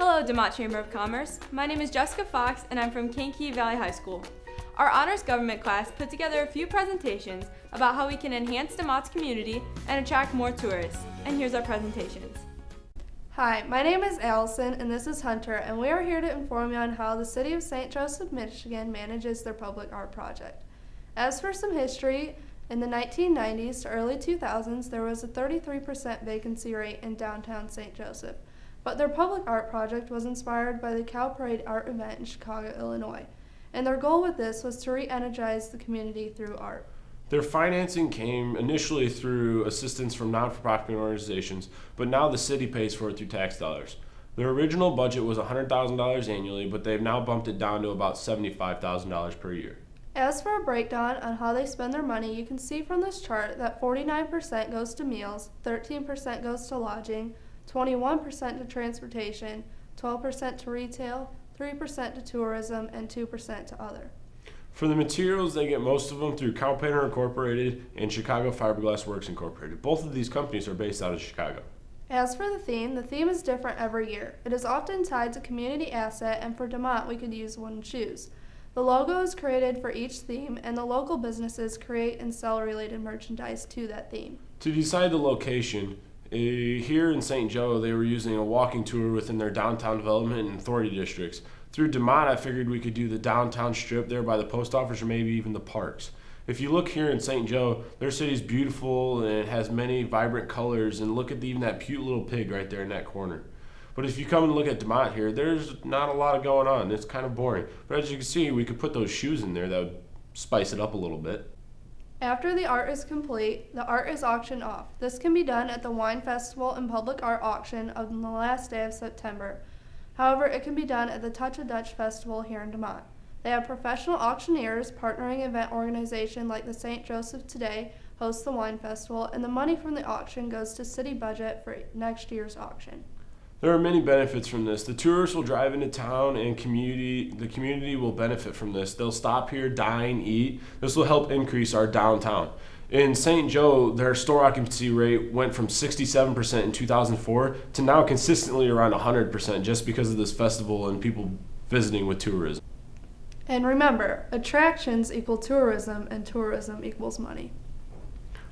Hello, DeMotte Chamber of Commerce. My name is Jessica Fox, and I'm from Kankakee Valley High School. Our honors government class put together a few presentations about how we can enhance DeMotte's community and attract more tourists. And here's our presentations. Hi, my name is Allison and this is Hunter, and we are here to inform you on how the City of St. Joseph, Michigan manages their public art project. As for some history, in the 1990s to early 2000s, there was a 33% vacancy rate in downtown St. Joseph, but their public art project was inspired by the Cow Parade art event in Chicago, Illinois, and their goal with this was to re-energize the community through art. Their financing came initially through assistance from non-for-profit organizations, but now the city pays for it through tax dollars. Their original budget was $100,000 annually, but they've now bumped it down to about $75,000 per year. As for a breakdown on how they spend their money, you can see from this chart that 49% goes to meals, 13% goes to lodging, 21% to transportation, 12% to retail, 3% to tourism, and 2% to other. For the materials, they get most of them through Cow Painter Incorporated and Chicago Fiberglass Works Incorporated. Both of these companies are based out of Chicago. As for the theme is different every year. It is often tied to community asset, and for DeMotte, we could use wooden shoes. The logo is created for each theme, and the local businesses create and sell related merchandise to that theme. To decide the location, here in St. Joe, they were using a walking tour within their downtown development and authority districts. Through DeMotte, I figured we could do the downtown strip there by the post office or maybe even the parks. If you look here in St. Joe, their city's beautiful and it has many vibrant colors, and look at even that cute little pig right there in that corner. But if you come and look at DeMotte here, there's not a lot going on. It's kind of boring. But as you can see, we could put those shoes in there that would spice it up a little bit. After the art is complete, the art is auctioned off. This can be done at the Wine Festival and Public Art Auction on the last day of September. However, it can be done at the Touch of Dutch Festival here in DeMotte. They have professional auctioneers partnering event organization like the St. Joseph Today hosts the Wine Festival, and the money from the auction goes to city budget for next year's auction. There are many benefits from this. The tourists will drive into town and the community will benefit from this. They'll stop here, dine, eat. This will help increase our downtown. In St. Joe, their store occupancy rate went from 67% in 2004 to now consistently around 100% just because of this festival and people visiting with tourism. And remember, attractions equal tourism and tourism equals money.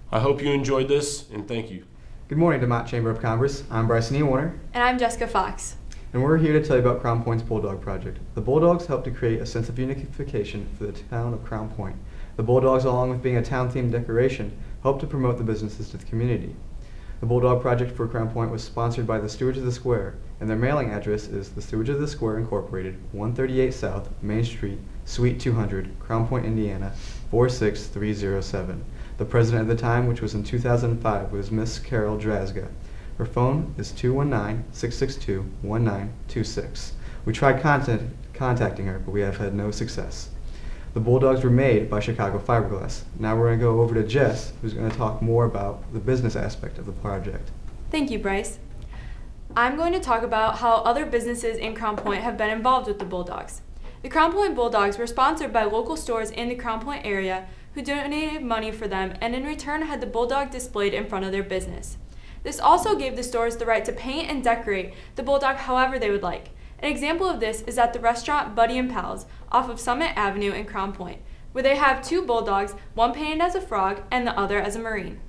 I hope you enjoyed this, and thank you. Good morning, DeMotte Chamber of Commerce. I'm Bryson E. Warner. And I'm Jessica Fox. And we're here to tell you about Crown Point's Bulldog Project. The Bulldogs help to create a sense of unification for the town of Crown Point. The Bulldogs, along with being a town-themed decoration, help to promote the businesses to the community. The Bulldog Project for Crown Point was sponsored by the Stewards of the Square, and their mailing address is the Stewards of the Square Incorporated, 138 South Main Street, Suite 200, Crown Point, Indiana, 46307. The president at the time, which was in 2005, was Miss Carol Drazga. Her phone is 219-662-1926. We tried contacting her, but we have had no success. The Bulldogs were made by Chicago Fiberglass. Now we're going to go over to Jess, who's going to talk more about the business aspect of the project. Thank you, Bryce. I'm going to talk about how other businesses in Crown Point have been involved with the Bulldogs. The Crown Point Bulldogs were sponsored by local stores in the Crown Point area who donated money for them and in return had the Bulldog displayed in front of their business. This also gave the stores the right to paint and decorate the Bulldog however they would like. An example of this is at the restaurant Buddy and Pals off of Summit Avenue in Crown Point, where they have two Bulldogs, one painted as a frog and the other as a Marine.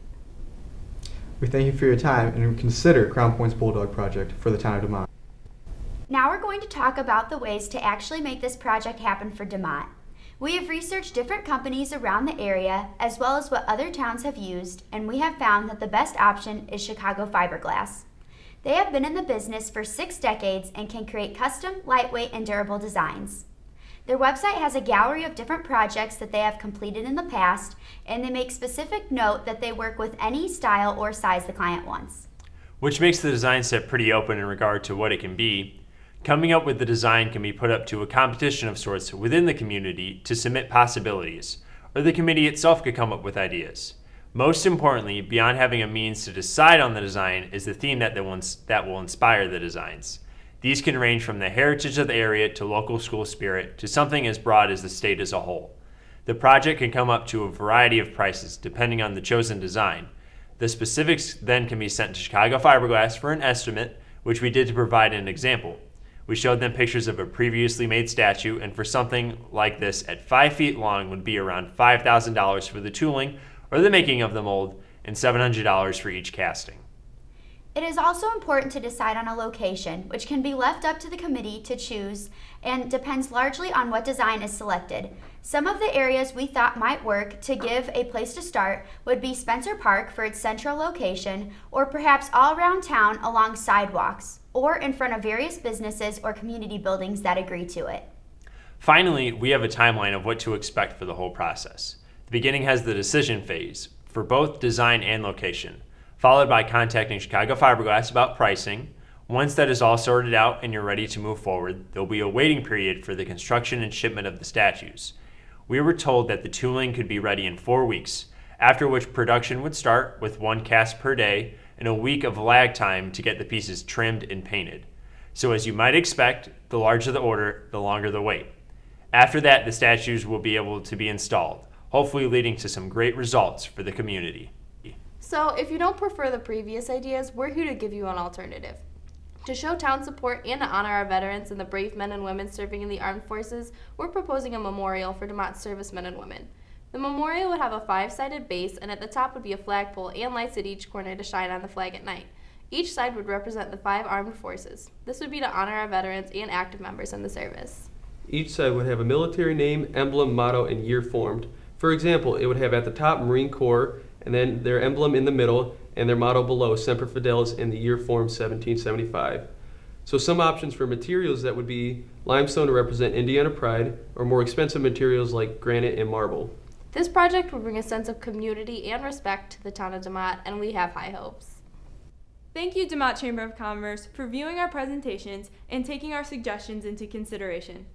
We thank you for your time and consider Crown Point's Bulldog Project for the town of DeMotte. Now we're going to talk about the ways to actually make this project happen for DeMotte. We have researched different companies around the area as well as what other towns have used, and we have found that the best option is Chicago Fiberglass. They have been in the business for 6 decades and can create custom, lightweight, and durable designs. Their website has a gallery of different projects that they have completed in the past, and they make specific note that they work with any style or size the client wants. Which makes the design set pretty open in regard to what it can be. Coming up with the design can be put up to a competition of sorts within the community to submit possibilities, or the committee itself could come up with ideas. Most importantly, beyond having a means to decide on the design is the theme that will inspire the designs. These can range from the heritage of the area to local school spirit to something as broad as the state as a whole. The project can come up to a variety of prices depending on the chosen design. The specifics then can be sent to Chicago Fiberglass for an estimate, which we did to provide an example. We showed them pictures of a previously made statue, and for something like this at 5 feet long would be around $5,000 for the tooling or the making of the mold, and $700 for each casting. It is also important to decide on a location, which can be left up to the committee to choose and depends largely on what design is selected. Some of the areas we thought might work to give a place to start would be Spencer Park for its central location, or perhaps all around town along sidewalks, or in front of various businesses or community buildings that agree to it. Finally, we have a timeline of what to expect for the whole process. The beginning has the decision phase for both design and location, followed by contacting Chicago Fiberglass about pricing. Once that is all sorted out and you're ready to move forward, there'll be a waiting period for the construction and shipment of the statues. We were told that the tooling could be ready in 4 weeks, after which production would start with 1 cast per day and a week of lag time to get the pieces trimmed and painted. So as you might expect, the larger the order, the longer the wait. After that, the statues will be able to be installed, hopefully leading to some great results for the community. So, if you don't prefer the previous ideas, we're here to give you an alternative. To show town support and to honor our veterans and the brave men and women serving in the armed forces, we're proposing a memorial for DeMotte servicemen and women. The memorial would have a 5-sided base, and at the top would be a flagpole and lights at each corner to shine on the flag at night. Each side would represent the 5 armed forces. This would be to honor our veterans and active members in the service. Each side would have a military name, emblem, motto, and year formed. For example, it would have at the top Marine Corps, and then their emblem in the middle, and their motto below, Semper Fidelis, and the year formed 1775. So some options for materials that would be limestone to represent Indiana pride, or more expensive materials like granite and marble. This project would bring a sense of community and respect to the town of DeMotte, and we have high hopes. Thank you, DeMotte Chamber of Commerce, for viewing our presentations and taking our suggestions into consideration.